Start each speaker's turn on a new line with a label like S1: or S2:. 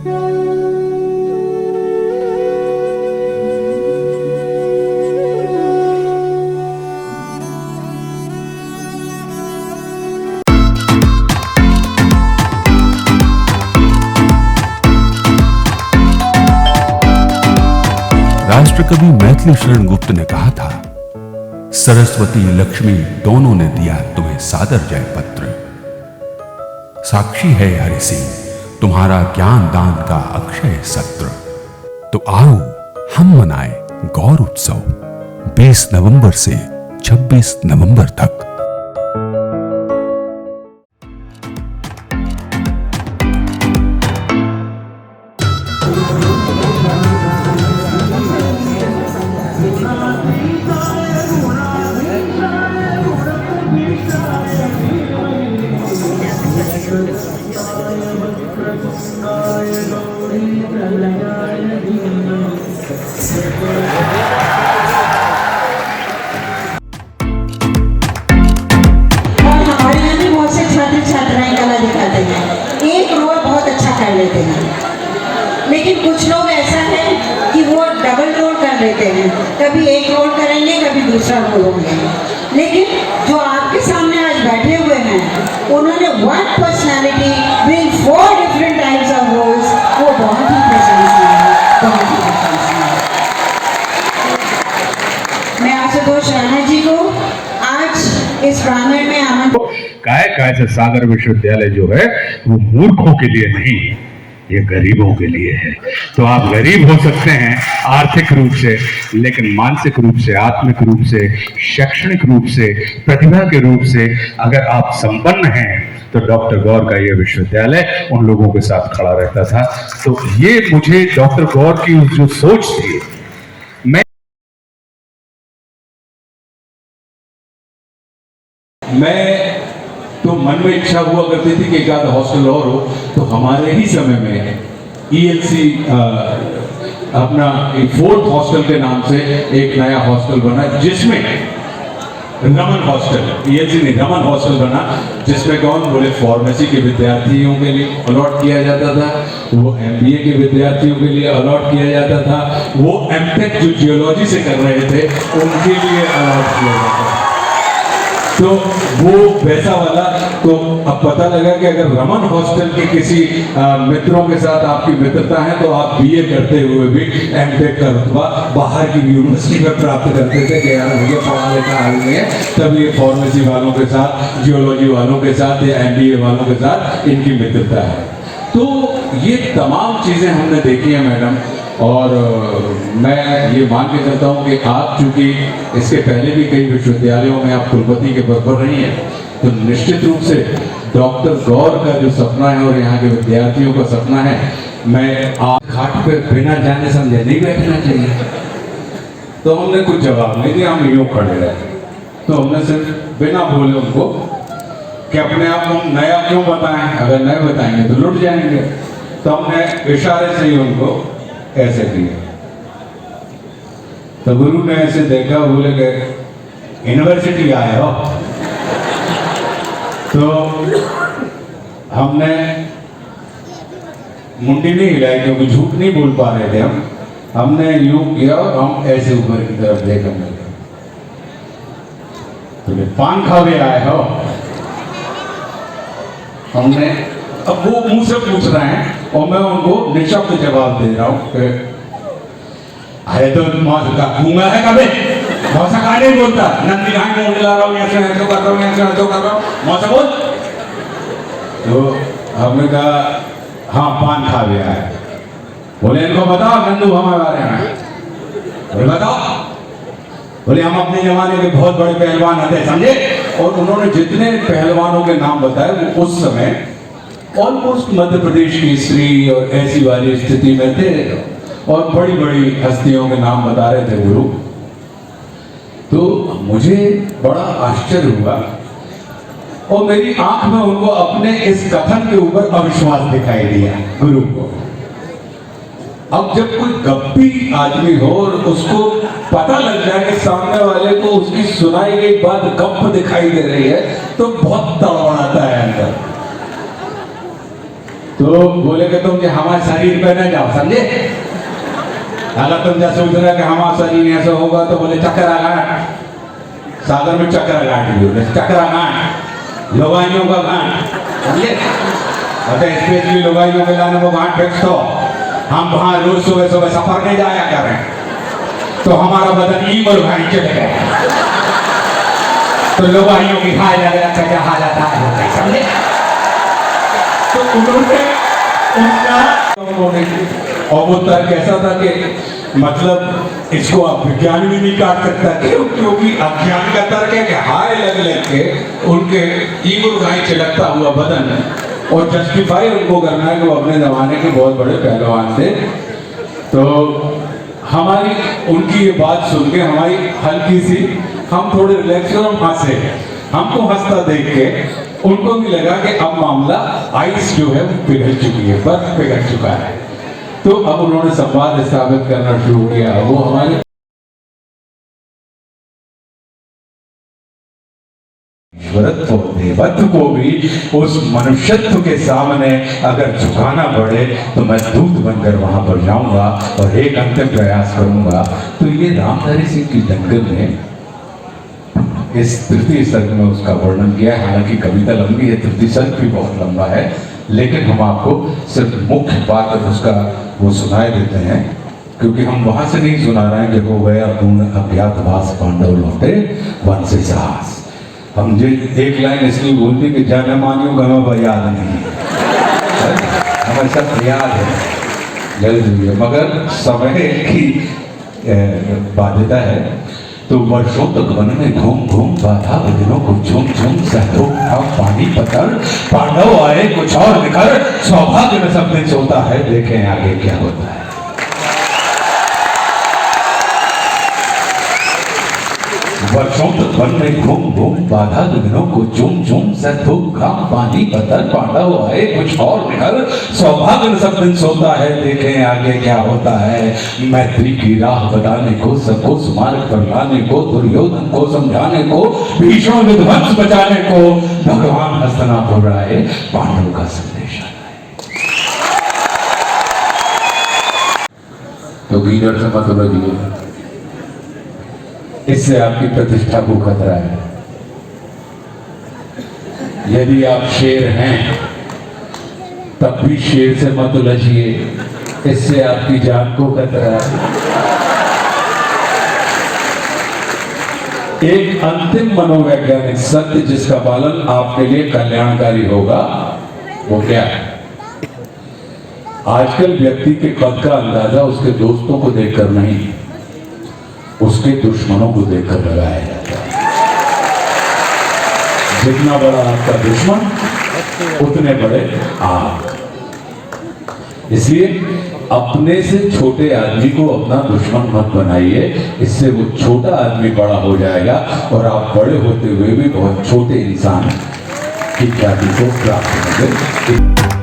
S1: राष्ट्रकवि मैथिली शरण गुप्त ने कहा था, सरस्वती लक्ष्मी दोनों ने दिया तुम्हें सादर जय पत्र। साक्षी है हरि सिंह तुम्हारा ज्ञान दान का अक्षय सत्र। तो आओ हम मनाएं गौर उत्सव 20 नवंबर से 26 नवंबर तक।
S2: लेकिन कुछ लोग ऐसा है कि वो डबल रोल कर लेते हैं, कभी एक रोल करेंगे कभी दूसरा रोल होंगे। लेकिन जो आपके सामने आज बैठे हुए हैं उन्होंने one personality with 4 different types of roles, वो बहुत ही प्रशंसनीय है, बहुत ही प्रशंसनीय है। मैं आशुतोष राणा जी को आज इस प्रांगण में आमंत्रित।
S3: काय सागर विश्वविद्यालय जो है वो मूर्खों के लिए नहीं, ये गरीबों के लिए है। तो आप गरीब हो सकते हैं आर्थिक रूप से, लेकिन मानसिक रूप से, आत्मिक रूप से, शैक्षणिक रूप से, प्रतिभा के रूप से अगर आप संपन्न हैं तो डॉक्टर गौर का ये विश्वविद्यालय उन लोगों के साथ खड़ा रहता था। तो ये मुझे डॉक्टर गौर की जो सोच थी,
S4: मैं तो मन में इच्छा हुआ करती थी कि एक आध हॉस्टल और हो। तो हमारे ही समय में ELC अपना 4th हॉस्टल के नाम से एक नया हॉस्टल बना, जिसमें रमन हॉस्टल, ELC नहीं रमन हॉस्टल बना, जिसमें कौन बोले फार्मेसी के विद्यार्थियों के लिए अलॉट किया जाता था, वो MBA के विद्यार्थियों के लिए अलॉट किया जाता था, वो MTech जो जियोलॉजी से कर रहे थे उनके लिए अलॉट किया जाता था। तो वो वैसा वाला। तो अब पता लगा कि अगर रमन हॉस्टल के किसी मित्रों के साथ आपकी मित्रता है तो आप BA करते हुए भी MTech का रुतबा बाहर की यूनिवर्सिटी में प्राप्त करते थे कि यार मुझे पढ़ा लिखा आदमी है। तब ये फार्मेसी वालों के साथ, जियोलॉजी वालों के साथ या MBA वालों के साथ इनकी मित्रता है। तो ये तमाम चीज़ें हमने देखी हैं मैडम, और मैं ये मान के चलता हूँ कि आप चूँकि इसके पहले भी कई विश्वविद्यालयों में आप कुलपति के पद पर रही हैं, तो निश्चित रूप से डॉक्टर गौर का जो सपना है और यहाँ के विद्यार्थियों का सपना है, मैं आप घाट पे बिना जाने समझे नहीं बैठना चाहिए। तो हमने कुछ जवाब नहीं दिया, हम यूँ खड़े रहे। तो हमने सिर्फ बिना बोले उनको कि अपने आप को हम नया क्यों बताएं, अगर नए बताएंगे तो लुट जाएंगे। तो हमने इशारे से ही उनको ऐसे किया। तो गुरु ने ऐसे देखा, बोले कि यूनिवर्सिटी आए हो। तो हमने मुंडी नहीं हिलाई क्योंकि झूठ नहीं बोल पा रहे थे हमने यूं किया और हम ऐसे ऊपर की तरफ देखने लगे। तो पान खा के आए हो। हमने अब वो मुंह से पूछ रहे हैं और मैं उनको निशब्द जवाब दे रहा हूँ कि अरे तो मौत का घूंगा है कभी, मौसा का नहीं बोलता, नंदी घाट में उड़ला रहा हूँ, ऐसे ऐसे कर रहा हूँ, ऐसे ऐसे कर रहा हूँ, मौसा बोल। तो हमने कहा हाँ पान खा गया है। बोले इनको बताओ नंदू हमारे बारे में। बोले बताओ। बोले हम अपने जमाने के बहुत बड़े पहलवान थे, समझे। और उन्होंने जितने पहलवानों के नाम बताए वो उस समय ऑलमोस्ट मध्य प्रदेश की स्त्री और ऐसी वाली स्थिति में थे, और बड़ी बड़ी हस्तियों के नाम बता रहे थे गुरु। तो मुझे बड़ा आश्चर्य हुआ और मेरी आंख में उनको अपने इस कथन के ऊपर अविश्वास दिखाई दिया गुरु को। अब जब कोई गप्पी आदमी हो और उसको पता लग जाए कि सामने वाले को उसकी सुनाई गई बात गप्प दिखाई दे रही है तो बहुत तड़वाता है अंदर। तो तो बोले कि तुम जो हमारे शरीर पे न जाओ, समझे? अगर तुम जैसे सोच रहे कि हमारा शरीर ऐसा होगा तो बोले चक्राघाट, सागर में चक्राघाट भी होगा, चक्राघाट लोगाइयों का घाट, समझे? अतः स्पेशली लोगाइयों के लाने वो घाट फिक्स हो। हम वहाँ रोज सुबह सुबह सफर नहीं जाया करें तो हमारा बदन ईमल घाट चले गया, तो लोगाइयों की हाय लग रहा क्या हालत है, समझे? तो उन्होंने और वो तर्क ऐसा था कि मतलब इसको आप विज्ञान भी नहीं काट सकता, क्योंकि अज्ञान का तर्क है कि हाय लग के उनके ईगो घाई चिलकता हुआ बदन और जस्टिफाई उनको करना है कि वो अपने जमाने के बहुत बड़े पहलवान थे। तो हमारी उनकी ये बात सुन के हमारी हल्की सी हम थोड़े रिलैक्स और हंसे, हमको हंसता देख के उनको भी लगा कि अब मामला आइस जो है वो पिघल चुकी है, बर्फ पिघल चुका है। तो अब उन्होंने संवाद स्थापित करना शुरू किया। वो हमारे ईश्वरत्व देवत्व को भी उस मनुष्यत्व के सामने अगर झुकाना पड़े तो मैं दूत बनकर वहां पर जाऊंगा और एक अंतिम प्रयास करूंगा। तो ये रामधारी सिंह की दंगल ने इस तृतीय सर्ग में उसका वर्णन किया है। हालांकि कविता लंबी है, तृतीय सर्ग भी बहुत लंबा है, लेकिन हम आपको सिर्फ मुख्य बात उसका वो सुनाए देते हैं, क्योंकि हम वहां से नहीं सुना रहे हैं कि वो गया पूर्ण अज्ञातवास पांडव लौटे वन से साहस। हम जो एक लाइन इसलिए बोलते कि जाने मानियों का हमें याद नहीं है, हमें सब याद है जल्दी है, मगर समय की बाध्यता है। तो वर्षों तक वन में घूम घूम बाधा विघ्नों को झूम झूम सहयोग था पानी पतर, पांडव आए कुछ और निखर, सौभाग्य में सब दिन सोता है, देखें आगे क्या होता है। वर्षों तक वन में घूम घूम बाधा विघ्नों को झूम झूम सहयोग था पानी पतर, पांडव आए कुछ और निखर, सौभाग्य में सब दिन सोता है, देखें आगे क्या होता है। मैत्री की राह बताने को, सबको स्मारक पर लाने को, दुर्योधन को समझाने को, भीषण विध्वंस बचाने को भगवान हस्तिनापुर आए, पांडव का संदेश आए। तो गीदड़ से मत उलझिए, इससे आपकी प्रतिष्ठा को खतरा है। यदि आप शेर हैं तब भी शेर से मत उलझिए, इससे आपकी जान को खतरा है। एक अंतिम मनोवैज्ञानिक सत्य जिसका पालन आपके लिए कल्याणकारी होगा, वो क्या है? आजकल व्यक्ति के कद का अंदाजा उसके दोस्तों को देखकर नहीं, उसके दुश्मनों को देखकर लगाया जाता है। जितना बड़ा आपका दुश्मन उतने बड़े आप। इसलिए अपने से छोटे आदमी को अपना दुश्मन मत बनाइए, इससे वो छोटा आदमी बड़ा हो जाएगा और आप बड़े होते हुए भी बहुत छोटे इंसान की ख्याति को प्राप्त होंगे।